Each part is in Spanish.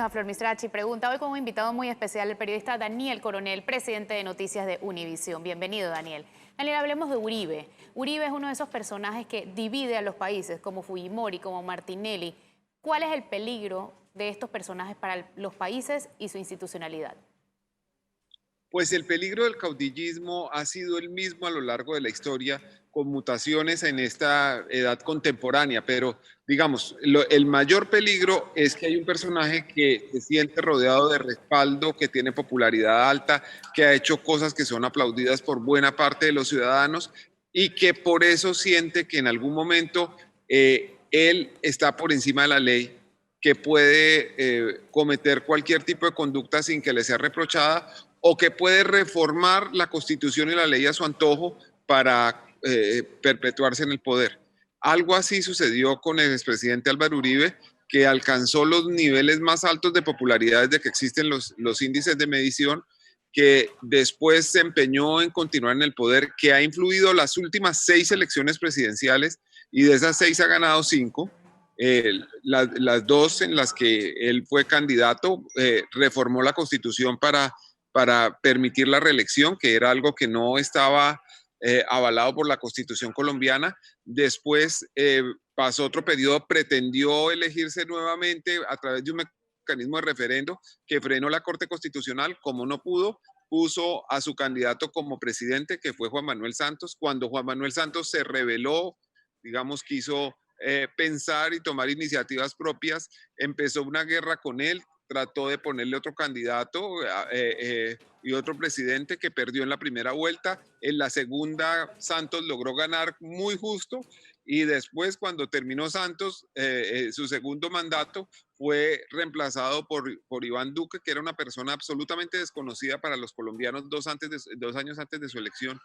a Flor Misrachi. Pregunta hoy con un invitado muy especial, el periodista Daniel Coronel, presidente de Noticias de Univisión. Bienvenido, Daniel. Daniel, hablemos de Uribe. Uribe es uno de esos personajes que divide a los países, como Fujimori, como Martinelli. ¿Cuál es el peligro de estos personajes para los países y su institucionalidad? Pues el peligro del caudillismo ha sido el mismo a lo largo de la historia, con mutaciones en esta edad contemporánea, pero digamos, el mayor peligro es que hay un personaje que se siente rodeado de respaldo, que tiene popularidad alta, que ha hecho cosas que son aplaudidas por buena parte de los ciudadanos y que por eso siente que en algún momento él está por encima de la ley, que puede cometer cualquier tipo de conducta sin que le sea reprochada o que puede reformar la Constitución y la ley a su antojo para perpetuarse en el poder. Algo así sucedió con el expresidente Álvaro Uribe, que alcanzó los niveles más altos de popularidad desde que existen los índices de medición, que después se empeñó en continuar en el poder, que ha influido las últimas 6 elecciones presidenciales y de esas 6 ha ganado 5. Las 2 en las que él fue candidato, reformó la Constitución para permitir la reelección, que era algo que no estaba avalado por la Constitución colombiana. Después pasó otro periodo, pretendió elegirse nuevamente a través de un mecanismo de referendo que frenó la Corte Constitucional. Como no pudo, puso a su candidato como presidente, que fue Juan Manuel Santos. Cuando Juan Manuel Santos se rebeló, digamos, quiso pensar y tomar iniciativas propias, empezó una guerra con él, trató de ponerle otro candidato y otro presidente que perdió en la primera vuelta. En la segunda, Santos logró ganar muy justo y después, cuando terminó Santos, su segundo mandato fue reemplazado por Iván Duque, que era una persona absolutamente desconocida para los colombianos 2 años antes de su elección.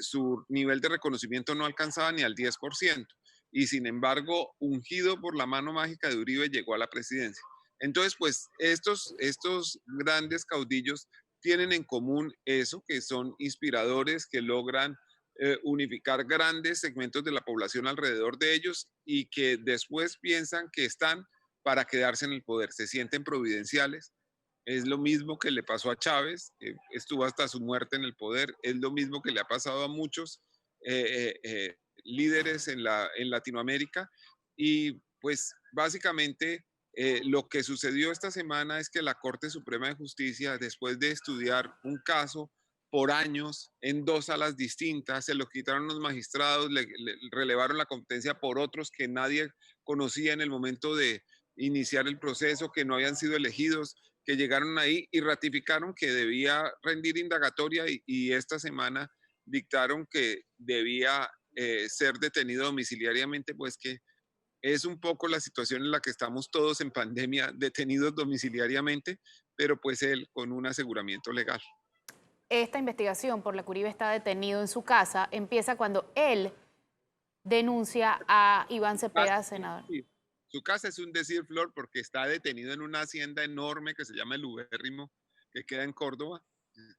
Su nivel de reconocimiento no alcanzaba ni al 10%. Y sin embargo, ungido por la mano mágica de Uribe, llegó a la presidencia. Entonces, pues estos grandes caudillos tienen en común eso, que son inspiradores, que logran unificar grandes segmentos de la población alrededor de ellos y que después piensan que están para quedarse en el poder, se sienten providenciales. Es lo mismo que le pasó a Chávez, estuvo hasta su muerte en el poder, es lo mismo que le ha pasado a muchos líderes en Latinoamérica y pues básicamente lo que sucedió esta semana es que la Corte Suprema de Justicia, después de estudiar un caso por años en 2 salas distintas, se lo quitaron los magistrados, le relevaron la competencia por otros que nadie conocía en el momento de iniciar el proceso, que no habían sido elegidos, que llegaron ahí y ratificaron que debía rendir indagatoria y esta semana dictaron que debía ser detenido domiciliariamente, pues que es un poco la situación en la que estamos todos en pandemia, detenidos domiciliariamente, pero pues él con un aseguramiento legal. Esta investigación por la que Uribe está detenido en su casa empieza cuando él denuncia a Iván Su casa, Cepeda, senador. sí, su casa es un decir, Flor, porque está detenido en una hacienda enorme que se llama El Ubérrimo, que queda en Córdoba,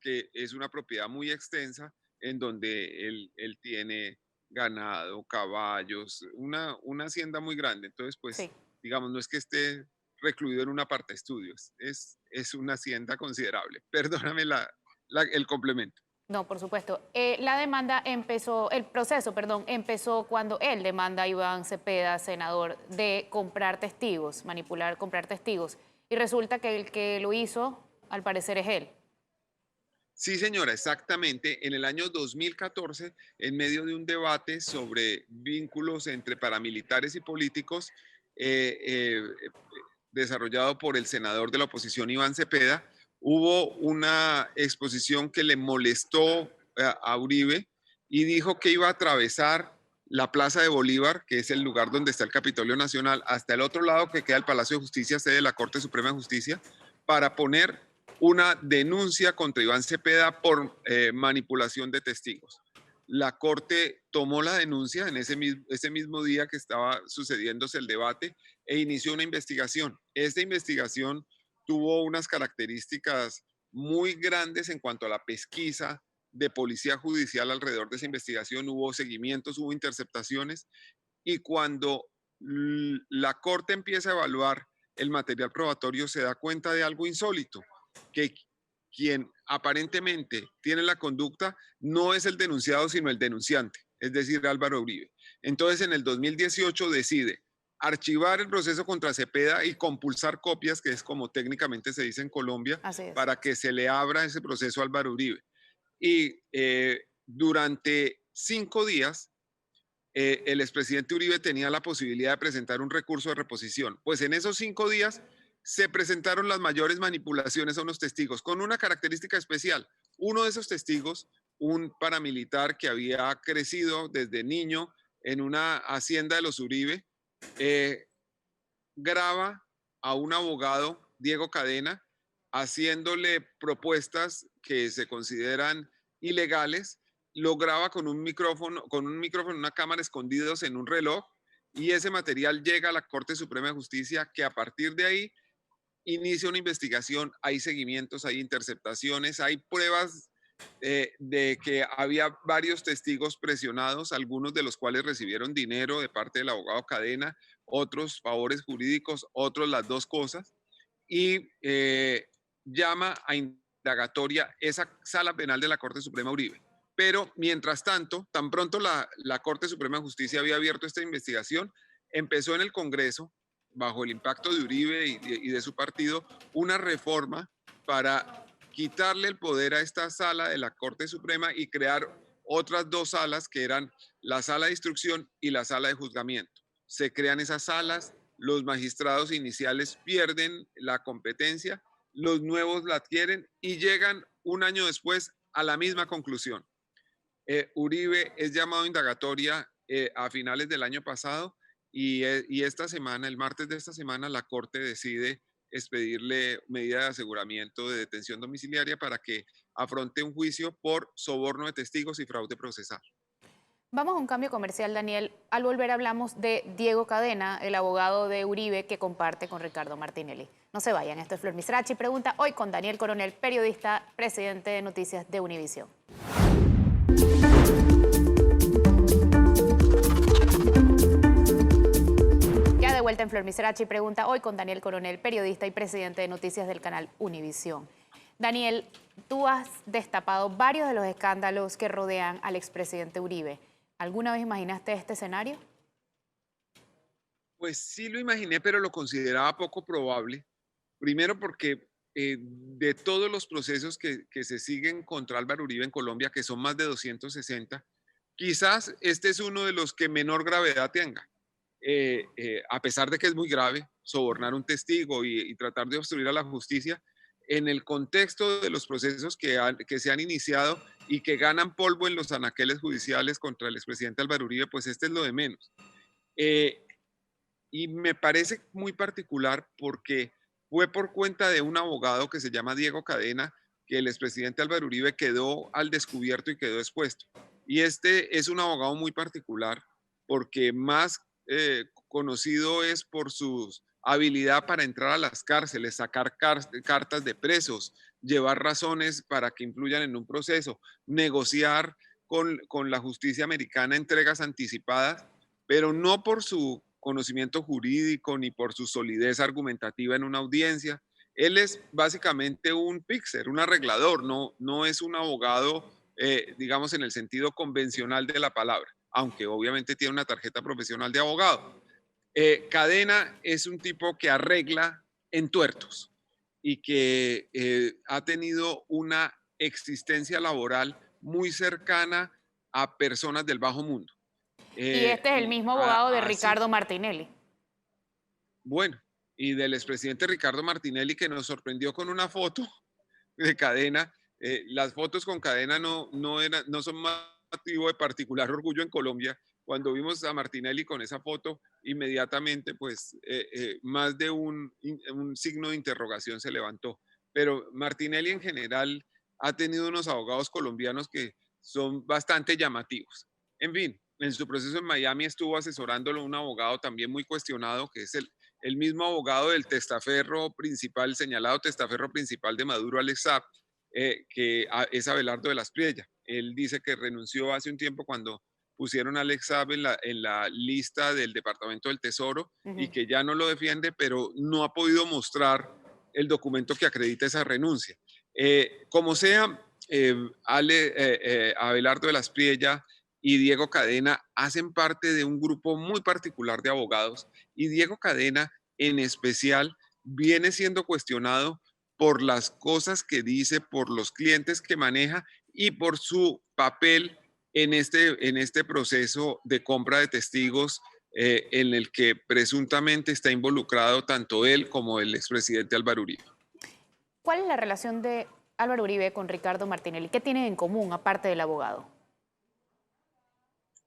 que es una propiedad muy extensa en donde él tiene ganado, caballos, una hacienda muy grande. Entonces, pues, Sí. digamos, no es que esté recluido en una parte de estudios, es una hacienda considerable. Perdóname el complemento. No, por supuesto. La demanda empezó, el proceso, perdón, empezó cuando él demanda a Iván Cepeda, senador, de comprar testigos, manipular, comprar testigos. Y resulta que el que lo hizo, al parecer, es él. Sí, señora, exactamente. En el año 2014, en medio de un debate sobre vínculos entre paramilitares y políticos, eh, eh, desarrollado por el senador de la oposición Iván Cepeda, hubo una exposición que le molestó a Uribe y dijo que iba a atravesar la Plaza de Bolívar, que es el lugar donde está el Capitolio Nacional, hasta el otro lado que queda el Palacio de Justicia, sede de la Corte Suprema de Justicia, para poner una denuncia contra Iván Cepeda por manipulación de testigos. La Corte tomó la denuncia en ese mismo día que estaba sucediéndose el debate e inició una investigación. Esta investigación tuvo unas características muy grandes en cuanto a la pesquisa de policía judicial alrededor de esa investigación. Hubo seguimientos, hubo interceptaciones y cuando la Corte empieza a evaluar el material probatorio se da cuenta de algo insólito, que quien aparentemente tiene la conducta no es el denunciado, sino el denunciante, es decir, Álvaro Uribe. Entonces, en el 2018 decide archivar el proceso contra Cepeda y compulsar copias, que es como técnicamente se dice en Colombia, Así es. para que se le abra ese proceso a Álvaro Uribe. Y durante 5 días, el expresidente Uribe tenía la posibilidad de presentar un recurso de reposición. Pues en esos 5 días se presentaron las mayores manipulaciones a unos testigos, con una característica especial. Uno de esos testigos, un paramilitar que había crecido desde niño en una hacienda de los Uribe, eh, graba a un abogado, Diego Cadena, haciéndole propuestas que se consideran ilegales, lo graba con un micrófono, una cámara escondidos en un reloj, y ese material llega a la Corte Suprema de Justicia, que a partir de ahí inicia una investigación, hay seguimientos, hay interceptaciones, hay pruebas de que había varios testigos presionados, algunos de los cuales recibieron dinero de parte del abogado Cadena, otros favores jurídicos, otros las dos cosas, y llama a indagatoria esa sala penal de la Corte Suprema Uribe. Pero mientras tanto, tan pronto la Corte Suprema de Justicia había abierto esta investigación, empezó en el Congreso, bajo el impacto de Uribe y de su partido, una reforma para quitarle el poder a esta sala de la Corte Suprema y crear otras dos salas, que eran la sala de instrucción y la sala de juzgamiento. Se crean esas salas, los magistrados iniciales pierden la competencia, los nuevos la adquieren y llegan un año después a la misma conclusión. Uribe es llamado a indagatoria a finales del año pasado, y esta semana, el martes de esta semana, la Corte decide expedirle medida de aseguramiento de detención domiciliaria para que afronte un juicio por soborno de testigos y fraude procesal. Vamos a un cambio comercial, Daniel. Al volver hablamos de Diego Cadena, el abogado de Uribe que comparte con Ricardo Martinelli. No se vayan, esto es Flor Misrachi Pregunta, hoy con Daniel Coronel, periodista, presidente de Noticias de Univisión. Ya de vuelta en Flor Misrachi Pregunta, hoy con Daniel Coronel, periodista y presidente de Noticias del canal Univisión. Daniel, tú has destapado varios de los escándalos que rodean al expresidente Uribe. ¿Alguna vez imaginaste este escenario? Pues sí lo imaginé, pero lo consideraba poco probable. Primero porque de todos los procesos que se siguen contra Álvaro Uribe en Colombia, que son más de 260, quizás este es uno de los que menor gravedad tenga. A pesar de que es muy grave sobornar un testigo y tratar de obstruir a la justicia, en el contexto de los procesos que se han iniciado y que ganan polvo en los anaqueles judiciales contra el expresidente Álvaro Uribe, pues este es lo de menos. Eh, y me parece muy particular porque fue por cuenta de un abogado que se llama Diego Cadena que el expresidente Álvaro Uribe quedó al descubierto y quedó expuesto. Y este es un abogado muy particular porque más conocido es por su habilidad para entrar a las cárceles, sacar cartas de presos, llevar razones para que influyan en un proceso, negociar con la justicia americana entregas anticipadas, pero no por su conocimiento jurídico ni por su solidez argumentativa en una audiencia. Él es básicamente un fixer, un arreglador, no es un abogado, digamos, en el sentido convencional de la palabra, aunque obviamente tiene una tarjeta profesional de abogado. Cadena es un tipo que arregla entuertos y que ha tenido una existencia laboral muy cercana a personas del bajo mundo. Y este es el mismo abogado de Así, Ricardo Martinelli. bueno, y del expresidente Ricardo Martinelli, que nos sorprendió con una foto de Cadena. Las fotos con Cadena no son motivo de particular orgullo en Colombia. Cuando vimos a Martinelli con esa foto, inmediatamente pues más de un signo de interrogación se levantó. Pero Martinelli en general ha tenido unos abogados colombianos que son bastante llamativos. En fin, en su proceso en Miami estuvo asesorándolo un abogado también muy cuestionado, que es el mismo abogado del testaferro principal, señalado testaferro principal de Maduro, Alex Saab, que es Abelardo de las Priella. Él dice que renunció hace un tiempo cuando pusieron a Alex Saab en la lista del Departamento del Tesoro y Ujú. que ya no lo defiende, pero no ha podido mostrar el documento que acredita esa renuncia. Como sea, Abelardo de la Espriella y Diego Cadena hacen parte de un grupo muy particular de abogados y Diego Cadena en especial viene siendo cuestionado por las cosas que dice, por los clientes que maneja y por su papel en este proceso de compra de testigos en el que presuntamente está involucrado tanto él como el expresidente Álvaro Uribe. ¿Cuál es la relación de Álvaro Uribe con Ricardo Martinelli? ¿Qué tienen en común aparte del abogado?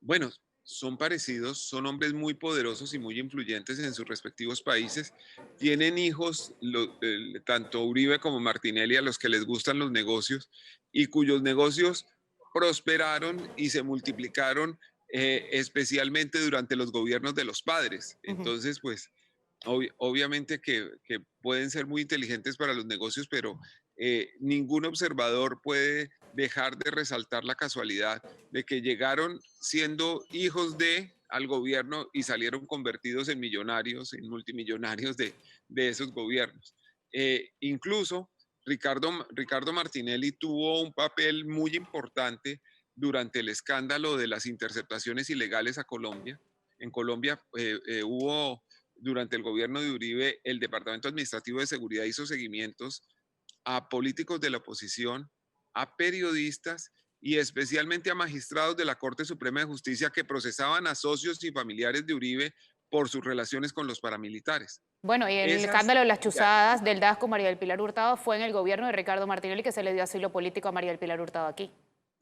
Bueno, son parecidos, son hombres muy poderosos y muy influyentes en sus respectivos países. Tienen hijos, tanto Uribe como Martinelli, a los que les gustan los negocios y cuyos negocios prosperaron y se multiplicaron especialmente durante los gobiernos de los padres. Ujú. Entonces, pues obviamente que pueden ser muy inteligentes para los negocios, pero ningún observador puede dejar de resaltar la casualidad de que llegaron siendo hijos de al gobierno y salieron convertidos en millonarios, en multimillonarios de esos gobiernos. Incluso Ricardo Martinelli tuvo un papel muy importante durante el escándalo de las interceptaciones ilegales a Colombia. En Colombia hubo, durante el gobierno de Uribe, el Departamento Administrativo de Seguridad hizo seguimientos a políticos de la oposición, a periodistas y especialmente a magistrados de la Corte Suprema de Justicia que procesaban a socios y familiares de Uribe por sus relaciones con los paramilitares. Bueno, y el Esas, escándalo de las chuzadas del DAS con María del Pilar Hurtado fue en el gobierno de Ricardo Martinelli que se le dio asilo político a María del Pilar Hurtado aquí.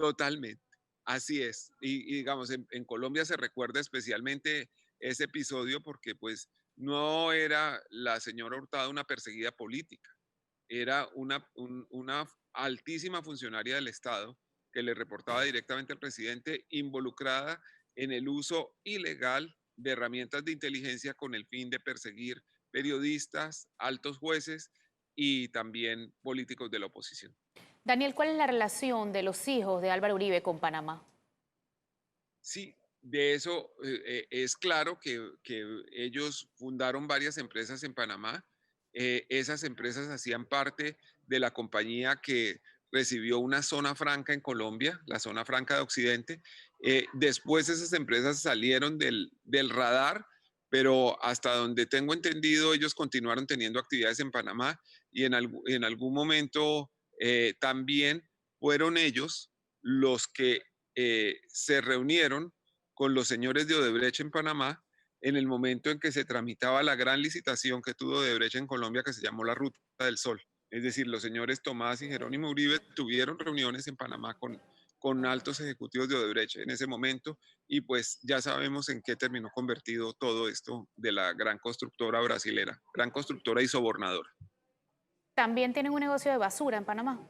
totalmente, así es. Y digamos, en Colombia se recuerda especialmente ese episodio porque pues no era la señora Hurtado una perseguida política, era una altísima funcionaria del Estado que le reportaba directamente al presidente involucrada en el uso ilegal de herramientas de inteligencia con el fin de perseguir periodistas, altos jueces y también políticos de la oposición. Daniel, ¿cuál es la relación de los hijos de Álvaro Uribe con Panamá? Sí, de eso es claro que ellos fundaron varias empresas en Panamá. Esas empresas hacían parte de la compañía que recibió una zona franca en Colombia, la zona franca de Occidente. Después esas empresas salieron del radar, pero hasta donde tengo entendido, ellos continuaron teniendo actividades en Panamá y en algún momento también fueron ellos los que se reunieron con los señores de Odebrecht en Panamá en el momento en que se tramitaba la gran licitación que tuvo Odebrecht en Colombia que se llamó la Ruta del Sol. Es decir, los señores Tomás y Jerónimo Uribe tuvieron reuniones en Panamá con altos ejecutivos de Odebrecht en ese momento y pues ya sabemos en qué terminó convertido todo esto de la gran constructora brasilera, gran constructora y sobornadora. También tienen un negocio de basura en Panamá.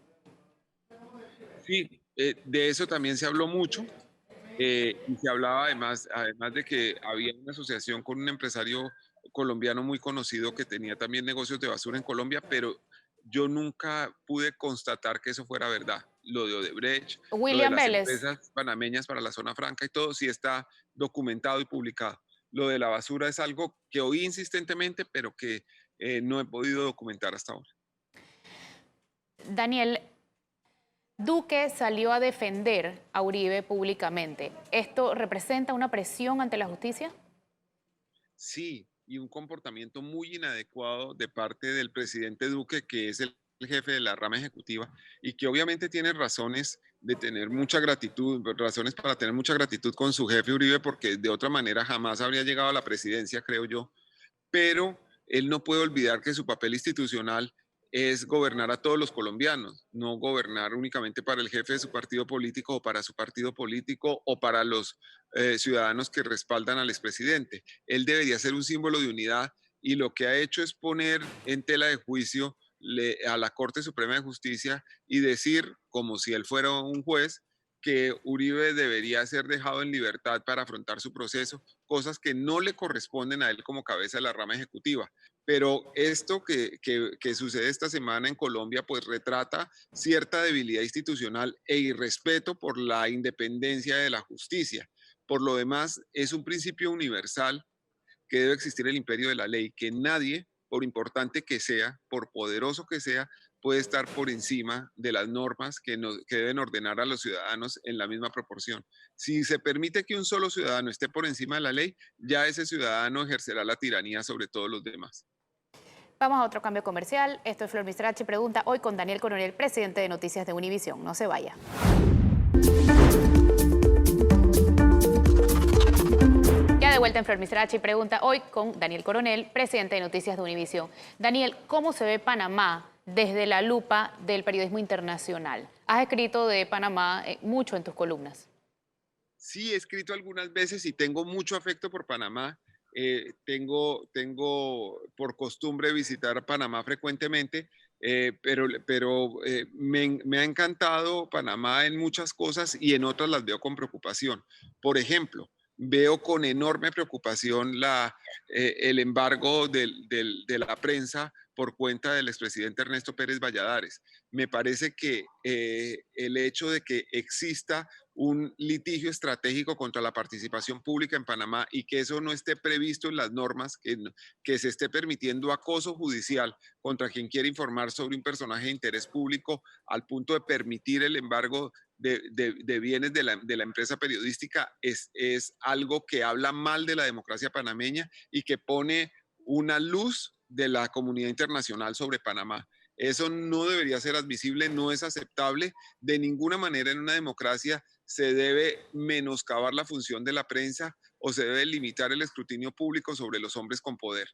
Sí, de eso también se habló mucho. Y se hablaba además de que había una asociación con un empresario colombiano muy conocido que tenía también negocios de basura en Colombia, pero yo nunca pude constatar que eso fuera verdad. Lo de Odebrecht, lo de William las Vélez. empresas panameñas para la zona franca y todo sí está documentado y publicado. Lo de la basura es algo que oí insistentemente, pero que no he podido documentar hasta ahora. Daniel, Duque salió a defender a Uribe públicamente. ¿Esto representa una presión ante la justicia? Sí, y un comportamiento muy inadecuado de parte del presidente Duque, que es el jefe de la rama ejecutiva y que obviamente tiene razones de tener mucha gratitud, razones para tener mucha gratitud con su jefe Uribe, porque de otra manera jamás habría llegado a la presidencia, creo yo, pero él no puede olvidar que su papel institucional es gobernar a todos los colombianos, no gobernar únicamente para el jefe de su partido político o para su partido político o para los ciudadanos que respaldan al expresidente. Él debería ser un símbolo de unidad y lo que ha hecho es poner en tela de juicio a la Corte Suprema de Justicia y decir, como si él fuera un juez, que Uribe debería ser dejado en libertad para afrontar su proceso, cosas que no le corresponden a él como cabeza de la rama ejecutiva. Pero esto que sucede esta semana en Colombia, pues retrata cierta debilidad institucional e irrespeto por la independencia de la justicia, Por lo demás, es un principio universal que debe existir el imperio de la ley, que nadie, por importante que sea, por poderoso que sea, puede estar por encima de las normas que deben ordenar a los ciudadanos en la misma proporción. Si se permite que un solo ciudadano esté por encima de la ley, ya ese ciudadano ejercerá la tiranía sobre todos los demás. Vamos a otro cambio comercial. Esto es Flor Mistrachi Pregunta, hoy con Daniel Coronel, presidente de Noticias de Univisión. No se vaya. Ya de vuelta en Flor Mistrachi Pregunta, hoy con Daniel Coronel, presidente de Noticias de Univisión. Daniel, ¿cómo se ve Panamá desde la lupa del periodismo internacional? Has escrito de Panamá mucho en tus columnas. Sí, he escrito algunas veces y tengo mucho afecto por Panamá. Tengo por costumbre visitar Panamá frecuentemente, pero me ha encantado Panamá en muchas cosas y en otras las veo con preocupación. Por ejemplo, veo con enorme preocupación el embargo de la prensa por cuenta del expresidente Ernesto Pérez Valladares. Me parece que el hecho de que exista un litigio estratégico contra la participación pública en Panamá y que eso no esté previsto en las normas, que se esté permitiendo acoso judicial contra quien quiere informar sobre un personaje de interés público al punto de permitir el embargo de bienes de la empresa periodística es algo que habla mal de la democracia panameña y que pone una luz de la comunidad internacional sobre Panamá. Eso no debería ser admisible, no es aceptable de ninguna manera en una democracia. Se debe menoscabar la función de la prensa o se debe limitar el escrutinio público sobre los hombres con poder.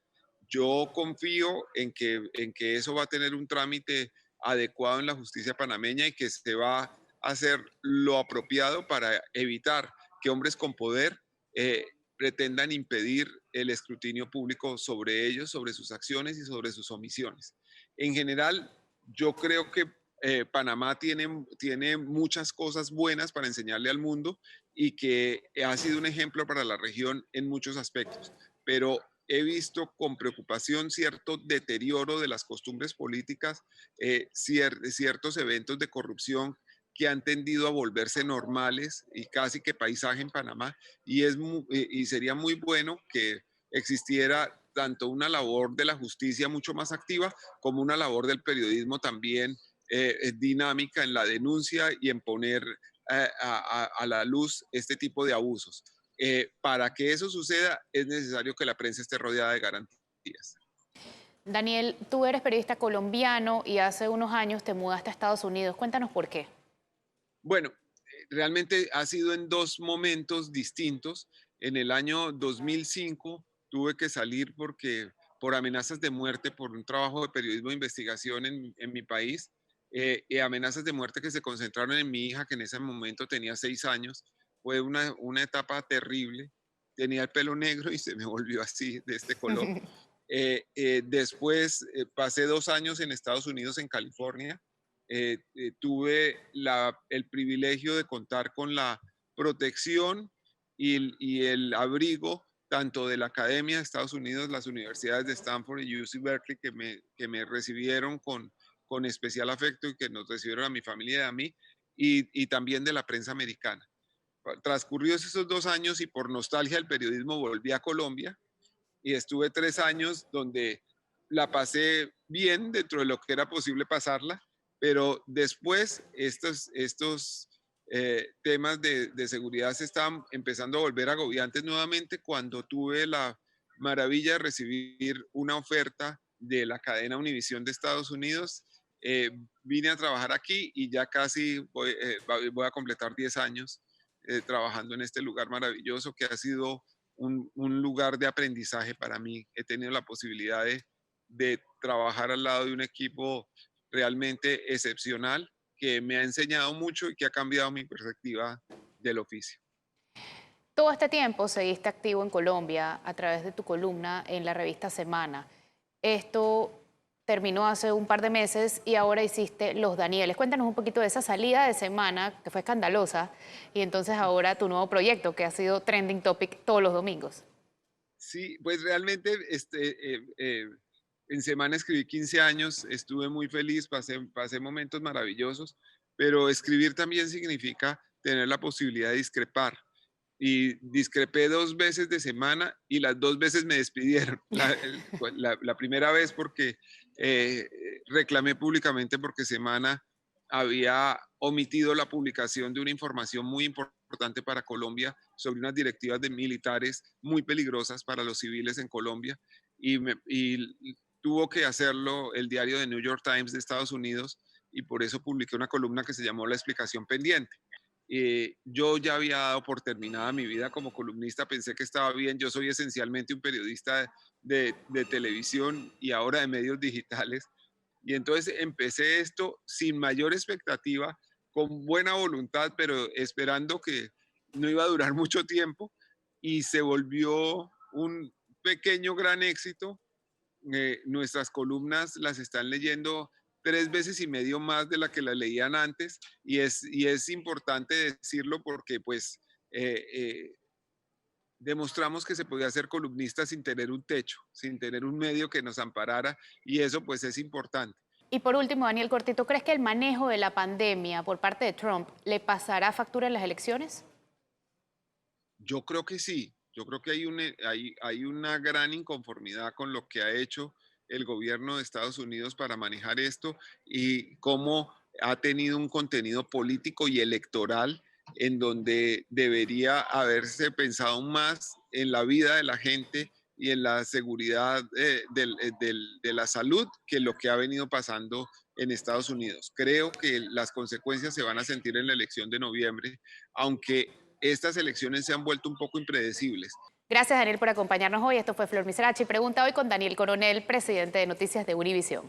Yo confío en que eso va a tener un trámite adecuado en la justicia panameña y que se va a hacer lo apropiado para evitar que hombres con poder pretendan impedir el escrutinio público sobre ellos, sobre sus acciones y sobre sus omisiones. En general, yo creo que Panamá tiene muchas cosas buenas para enseñarle al mundo y que ha sido un ejemplo para la región en muchos aspectos, pero he visto con preocupación cierto deterioro de las costumbres políticas, ciertos eventos de corrupción que han tendido a volverse normales y casi que paisaje en Panamá, y sería muy bueno que existiera tanto una labor de la justicia mucho más activa como una labor del periodismo también dinámica en la denuncia y en poner a la luz este tipo de abusos. Para que eso suceda es necesario que la prensa esté rodeada de garantías. Daniel, tú eres periodista colombiano y hace unos años te mudaste a Estados Unidos. Cuéntanos por qué. Bueno, realmente ha sido en dos momentos distintos. En el año 2005 tuve que salir por amenazas de muerte, por un trabajo de periodismo de investigación en mi país, y amenazas de muerte que se concentraron en mi hija, que en ese momento tenía 6 años. Fue una etapa terrible. Tenía el pelo negro y se me volvió así, de este color. Después pasé 2 años en Estados Unidos, en California. Tuve el privilegio de contar con la protección y el abrigo tanto de la Academia de Estados Unidos, las universidades de Stanford y UC Berkeley, que me recibieron con especial afecto y que nos recibieron a mi familia y a mí, y también de la prensa americana. Transcurridos esos 2 años y por nostalgia del periodismo volví a Colombia y estuve 3 años donde la pasé bien dentro de lo que era posible pasarla, pero después estos temas de seguridad se estaban empezando a volver agobiantes nuevamente cuando tuve la maravilla de recibir una oferta de la cadena Univisión de Estados Unidos. Vine a trabajar aquí y ya casi voy a completar 10 años trabajando en este lugar maravilloso que ha sido un lugar de aprendizaje para mí. He tenido la posibilidad de trabajar al lado de un equipo realmente excepcional que me ha enseñado mucho y que ha cambiado mi perspectiva del oficio. Todo este tiempo seguiste activo en Colombia a través de tu columna en la revista Semana. Esto terminó hace un par de meses y ahora hiciste Los Danieles. Cuéntanos un poquito de esa salida de Semana, que fue escandalosa, y entonces ahora tu nuevo proyecto, que ha sido trending topic todos los domingos. Sí, pues realmente en Semana escribí 15 años, estuve muy feliz, pasé momentos maravillosos, pero escribir también significa tener la posibilidad de discrepar. y discrepé 2 veces de semana y las 2 veces me despidieron. La primera vez porque eh, reclamé públicamente porque Semana había omitido la publicación de una información muy importante para Colombia sobre unas directivas de militares muy peligrosas para los civiles en Colombia y tuvo que hacerlo el diario The New York Times de Estados Unidos y por eso publiqué una columna que se llamó La explicación pendiente. Yo ya había dado por terminada mi vida como columnista, pensé que estaba bien, yo soy esencialmente un periodista de televisión y ahora de medios digitales, y entonces empecé esto sin mayor expectativa, con buena voluntad, pero esperando que no iba a durar mucho tiempo, y se volvió un pequeño gran éxito. Nuestras columnas las están leyendo 3 veces y medio más de la que las leían antes y es importante decirlo porque pues eh, eh, demostramos que se podía ser columnista sin tener un techo, sin tener un medio que nos amparara y eso pues es importante. Y por último, Daniel Cortito, ¿crees que el manejo de la pandemia por parte de Trump le pasará factura en las elecciones? Yo creo que sí, yo creo que hay una gran inconformidad con lo que ha hecho el gobierno de Estados Unidos para manejar esto y cómo ha tenido un contenido político y electoral en donde debería haberse pensado más en la vida de la gente y en la seguridad de la salud que lo que ha venido pasando en Estados Unidos. Creo que las consecuencias se van a sentir en la elección de noviembre, aunque estas elecciones se han vuelto un poco impredecibles. Gracias, Daniel, por acompañarnos hoy. Esto fue Flor Miserachi. Pregunta hoy con Daniel Coronel, presidente de Noticias de Univisión.